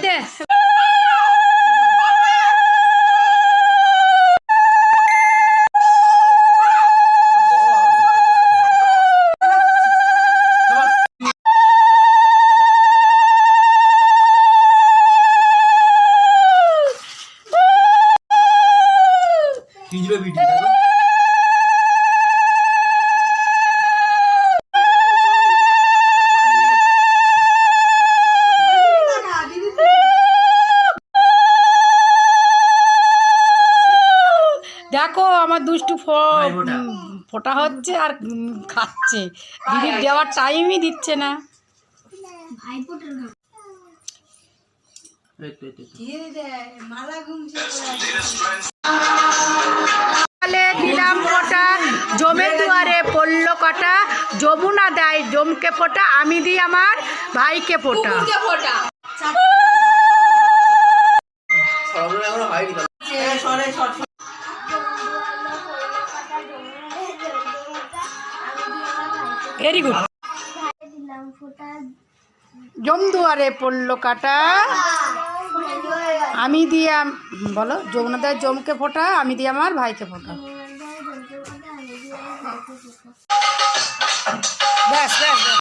দে দেখো আমার দুষ্টু ফোটা হচ্ছে আর খাচ্ছে। দিদির দেওয়ার টাইমই দিচ্ছে না। দিলাম ফোটা, জমের দুয়ারে পড়লো কাটা, যমুনা দেয় জমকে ফোটা, আমি দিই আমার ভাইকে ফোটা। Very good. জম দুয়ারে পড়লো কাটা, আমি দিয়ে বলো যমুনা দেয় জমকে ফোটা, আমি দিয়ে আমার ভাইকে ফোটা। ব্যাস ব্যাস।